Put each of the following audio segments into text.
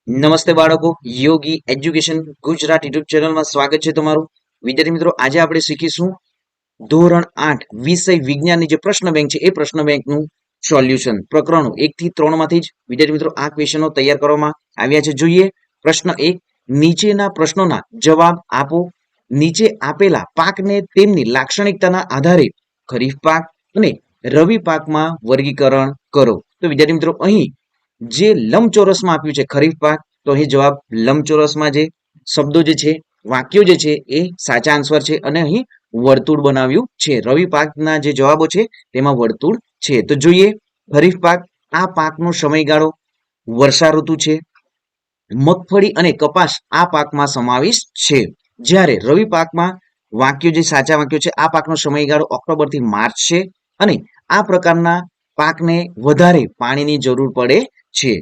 નમસ્તે બાળકો, યોગી education Gujarat YouTube ચેનલમાં સ્વાગત છે તમારું. વિદ્યાર્થી મિત્રો, આજે આપણે શીખીશું ધોરણ 8 વિષય વિજ્ઞાનની જે પ્રશ્ન બેંક છે એ પ્રશ્ન બેંકનું સોલ્યુશન. પ્રકરણો 1 થી 3 માંથી જ વિદ્યાર્થી મિત્રો આ ક્વેશ્ચનો તૈયાર કરવામાં આવ્યા છે. જોઈએ પ્રશ્ન 1. નીચેના પ્રશ્નોના જવાબ આપો. નીચે આપેલા પાકને તેમની લાક્ષણિકતાના આધારે ખરીફ પાક અને રવિ પાકમાં વર્ગીકરણ કરો. તો વિદ્યાર્થી મિત્રો, અહીં જે લંબચોરસમાં આપ્યું છે ખરીફ પાક, તો અહીં જવાબ લંબચોરસમાં જે શબ્દો જે છે, વાક્યો જે છે એ સાચા આન્સર છે. અને અહીં વર્તુળ બનાવ્યું છે. રવિ પાકના જે જવાબો છે તેમાં વર્તુળ છે. તો જોઈએ ખરીફ પાક, આ પાકનો સમયગાળો વર્ષા ઋતુ છે. મગફળી અને કપાસ આ પાકમાં સમાવેશ છે. જ્યારે રવિ પાકમાં વાક્યો જે સાચા વાક્યો છે, આ પાકનો સમયગાળો ઓક્ટોબર થી માર્ચ છે અને આ પ્રકારના પાકને વધારે પાણીની જરૂર પડે છે.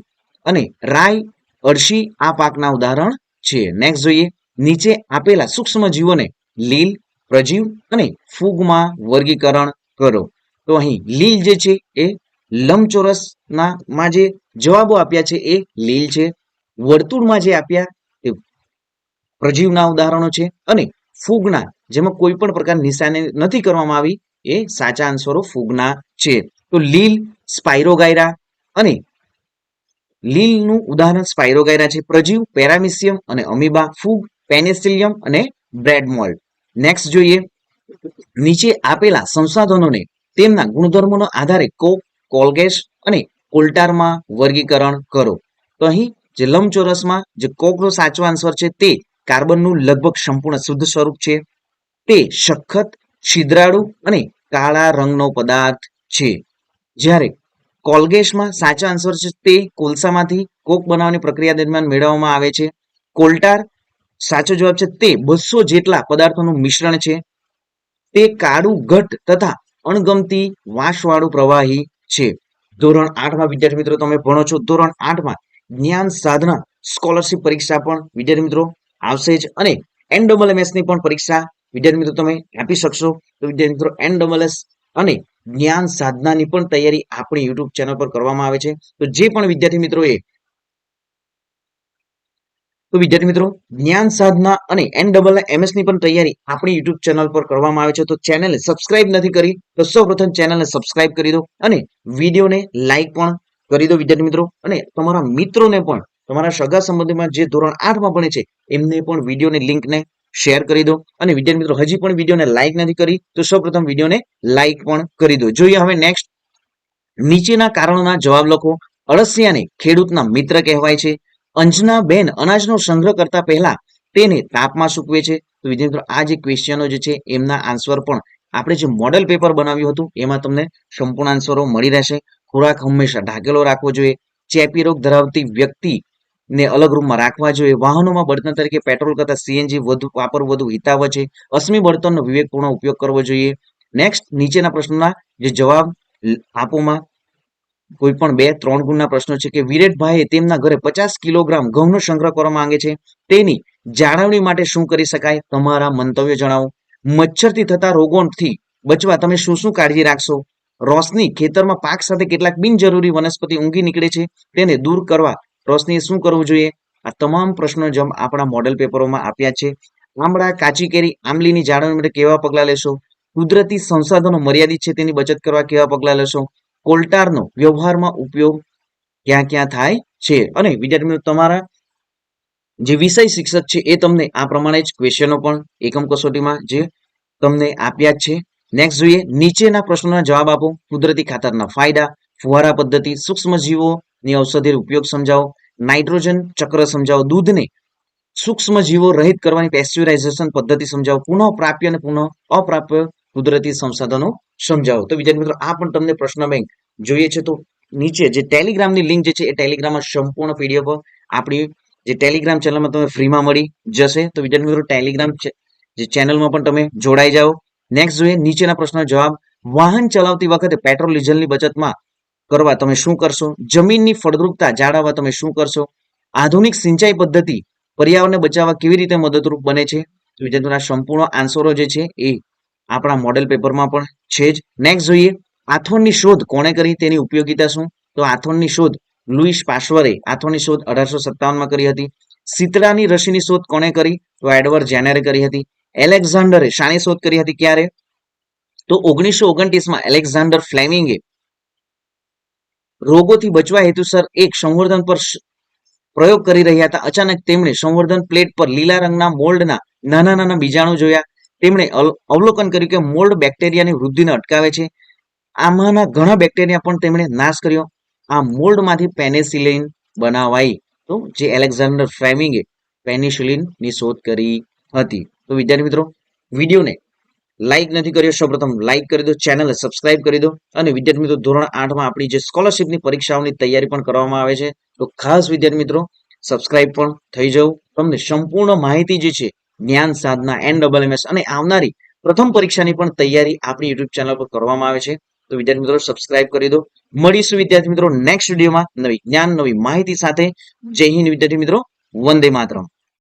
અને રાઈ, અળસી આ પાકના ઉદાહરણ છે. નેક્સ્ટ જોઈએ, નીચે આપેલા સૂક્ષ્મ જીવોને લીલ, પ્રજીવ અને ફૂગમાં વર્ગીકરણ કરો. તો અહીં લીલ જે છે એ લંબચોરસમાં જે જવાબો આપ્યા છે એ લીલ છે. વર્તુળમાં જે આપ્યા એ પ્રજીવના ઉદાહરણો છે. અને ફૂગના, જેમાં કોઈ પણ પ્રકાર નિશાની નથી કરવામાં આવી, એ સાચા આન્સરો ફૂગના છે. તો લીલ સ્પાઇરોગાયરા, અને લીલનું ઉદાહરણ સ્પાઇરોગાયરા છે. પ્રજીવ પેરામિસિયમ અને અમીબા. ફૂગ પેનિસિલિયમ અને બ્રેડ મોલ્ડ. નેક્સ્ટ જોઈએ, નીચે આપેલા સંસાધનોને તેમના ગુણધર્મોના આધારે કોક, કોલગેસ અને કોલ્ટારમાં વર્ગીકરણ કરો. તો અહીં જે લંબચોરસમાં જે કોકનો સાચો આન્સર છે તે કાર્બનનું લગભગ સંપૂર્ણ શુદ્ધ સ્વરૂપ છે. તે સખત, છિદ્રાળુ અને કાળા રંગનો પદાર્થ છે. જ્યારે કોલગેસમાં સાચા આન્સર છે તે કોલસામાંથી કોક બનાવવાની પ્રક્રિયા દરમિયાન મેળવવામાં આવે છે. કોલ્ટાર સાચો જવાબ છે, તે 200 જેટલા પદાર્થોનું મિશ્રણ છે. તે કાળું, ઘટ્ટ તથા અણગમતી વાસવાળું પ્રવાહી છે. ધોરણ 8માં વિદ્યાર્થી મિત્રો તમે ભણો છો. ધોરણ 8માં જ્ઞાન સાધના સ્કોલરશિપ પરીક્ષા પણ વિદ્યાર્થી મિત્રો આવશે જ, અને NSS ની પણ પરીક્ષા વિદ્યાર્થી મિત્રો તમે આપી શકશો. તો વિદ્યાર્થી મિત્રો NSS અને જ્ઞાન સાધનાની પણ તૈયારી આપણી યુટ્યુબ ચેનલ પર કરવામાં આવે છે. તો જે પણ વિદ્યાર્થી મિત્રોએ જ્ઞાન સાધના અને NSS ની પણ તૈયારી આપણી યુટ્યુબ ચેનલ પર કરવામાં આવે છે. તો ચેનલને સબસ્ક્રાઇબ નથી કરી તો સૌપ્રથમ ચેનલને સબસ્ક્રાઇબ કરી દો અને વિડીયોને લાઈક પણ કરી દો વિદ્યાર્થી મિત્રો. અને તમારા મિત્રોને પણ, તમારા સગા સંબંધીમાં જે ધોરણ 8માં ભણે છે એમને પણ વિડીયોની લિંકને શેર કરી દો. અને વિદ્યાર્થી મિત્રો હજી પણ વિડીયોને લાઈક નથી કરી તો સૌપ્રથમ વિડીયોને લાઈક પણ કરી દો. જોઈએ હવે નેક્સ્ટ, નીચેના કારણોના જવાબ લખો. અળસિયાને ખેડૂતના મિત્ર કહેવાય છે. અંજનાબેન અનાજનો સંગ્રહ કરતા પહેલા તેને તાપમાં સૂકવે છે. તો વિદ્યાર્થી મિત્રો આ જે ક્વેશ્ચનો જે છે એમના આન્સર પણ આપણે જે મોડેલ પેપર બનાવ્યું હતું એમાં તમને સંપૂર્ણ આન્સરો મળી રહેશે. ખોરાક હંમેશા ઢાંકેલો રાખવો જોઈએ. ચેપી રોગ ધરાવતી વ્યક્તિને અલગ રૂમમાં રાખવા જોઈએ. વાહનોમાં બળતણ તરીકે પેટ્રોલ કરતા CNG વાપરવું વધુ હિતાવહ છે. અશ્મિ બળતણનો વિવેકપૂર્ણ ઉપયોગ કરવો જોઈએ. નેક્સ્ટ, નીચેના પ્રશ્નોના જે જવાબ આપોમાં કોઈ પણ 2-3 ગુણના પ્રશ્નો છે કે વિરેટભાઈએ તેમના ઘરે 50 કિલોગ્રામ ઘઉંનો સંગ્રહ કરવા માંગે છે. તેની જાળવણી માટે શું કરી શકાય? તમારા મંતવ્ય જણાવો. મચ્છરથી થતા રોગોથી બચવા તમે શું શું કાળજી રાખશો? રોશની ખેતરમાં પાક સાથે કેટલાક બિનજરૂરી વનસ્પતિ ઊંઘી નીકળે છે, તેને દૂર કરવા રોશનીએ શું કરવું જોઈએ? આ તમામ પ્રશ્નો જવાબ આપણા મોડેલ પેપરોમાં આપ્યા છે. આમળા, કાચી કેરી, આંબલીની જાળવણી માટે કેવા પગલાં લેશો? કુદરતી સંસાધનો મર્યાદિત છે, તેની બચત કરવા કેવા પગલાં લેશો? કોલ્ટારનો વ્યવહારમાં ઉપયોગ ક્યાં ક્યાં થાય છે? અને વિદ્યાર્થી મિત્રો તમારા જે વિષય શિક્ષક છે એ તમને આ પ્રમાણે જ ક્વેશ્ચનો પણ એકમ કસોટીમાં જે તમને આપ્યા છે. નેક્સ્ટ જોઈએ, નીચેના પ્રશ્નોના જવાબ આપો. કુદરતી ખાતરના ફાયદા, ફુવારા પદ્ધતિ, સૂક્ષ્મજીવોની ઔષધિ ઉપયોગ સમજાવો, નાઇટ્રોજન ચક્ર સમજાવો, દૂધને સૂક્ષ્મજીવો રહિત કરવાની પેસ્ચ્યુરાઇઝેશન પદ્ધતિ સમજાવો, પુનઃ પ્રાપ્ય અને પુનઃ અપ્રાપ્ય કુદરતી સંસાધનો સમજાવો. તો વિદ્યાર્થી મિત્રો આ પણ તમને પ્રશ્ન બેંક જોઈએ છે તો નીચે જે ટેલિગ્રામની લિંક જે છે એ ટેલિગ્રામમાં સંપૂર્ણ PDF આપણી જે ટેલિગ્રામ ચેનલમાં તમે ફ્રીમાં મળી જશે. તો વિદ્યાર્થી મિત્રો ટેલિગ્રામ જે ચેનલમાં પણ તમે જોડાઈ જાઓ. નેક્સ્ટ જોઈએ, નીચેના પ્રશ્નનો જવાબ. વાહન ચલાવતી વખતે પેટ્રોલ ડીઝલની બચતમાં કરવા તમે શું કરશો? જમીનની ફળદ્રુપતા જાળવવા તમે શું કરશો? આધુનિક સિંચાઈ પદ્ધતિ પર્યાવરણને બચાવવા કેવી રીતે મદદરૂપ બને છે? તો વિદ્યાર્થીઓના સંપૂર્ણ આન્સરો જે છે એ આપણા મોડેલ પેપરમાં પણ છે જ. નેક્સ્ટ જોઈએ, આથોનની શોધ કોણે કરી? તેની ઉપયોગિતા શું? તો આથોનની શોધ લુઈસ પાશ્વરે આથોની શોધ 1857માં કરી હતી. શીતળાની રસીની શોધ કોણે કરી? તો એડવર્ડ જેનરે કરી હતી. એલેક્ઝાન્ડરે શાની શોધ કરી હતી ક્યારે? તો 1929માં એલેક્ઝાન્ડર ફ્લેમિંગે રોગોથી બચવા હેતુસર એક સંવર્ધન પર પ્રયોગ કરી રહ્યા હતા. અચાનક તેમણે સંવર્ધન પ્લેટ પર લીલા રંગના મોલ્ડના નાના નાના બીજાણુ જોયા. તેમણે અવલોકન કર્યું કે મોલ્ડ બેક્ટેરિયાની વૃદ્ધિને અટકાવે છે. આમાંના ઘણા બેક્ટેરિયા પણ તેમણે નાશ કર્યો. આ મોલ્ડમાંથી પેનિસિલિન બનાવાઈ. તો જે એલેક્ઝાન્ડર ફ્લેમિંગે પેનિસિલિનની શોધ કરી હતી. તો વિદ્યાર્થી મિત્રો, વિડીયોને લાઈક નથી કર્યો, સૌપ્રથમ લાઈક કરી દો, ચેનલને સબસ્ક્રાઇબ કરી દો. અને વિદ્યાર્થી મિત્રો, ધોરણ 8માં આપણી જે સ્કોલરશિપની પરીક્ષાઓની તૈયારી પણ કરવામાં આવે છે, તો ખાસ વિદ્યાર્થી મિત્રો સબસ્ક્રાઇબ પણ થઈ જવું. તમને સંપૂર્ણ માહિતી જે છે જ્ઞાન સાધના, NMS અને આવનારી પ્રથમ પરીક્ષાની પણ તૈયારી આપણી યુટ્યુબ ચેનલ પર કરવામાં આવે છે. તો વિદ્યાર્થી મિત્રો સબસ્ક્રાઇબ કરી દો. મળીશું વિદ્યાર્થી મિત્રો નેક્સ્ટ વિડીયોમાં નવી જ્ઞાન, નવી માહિતી સાથે. જય હિન્દ વિદ્યાર્થી મિત્રો, વંદે માતરમ.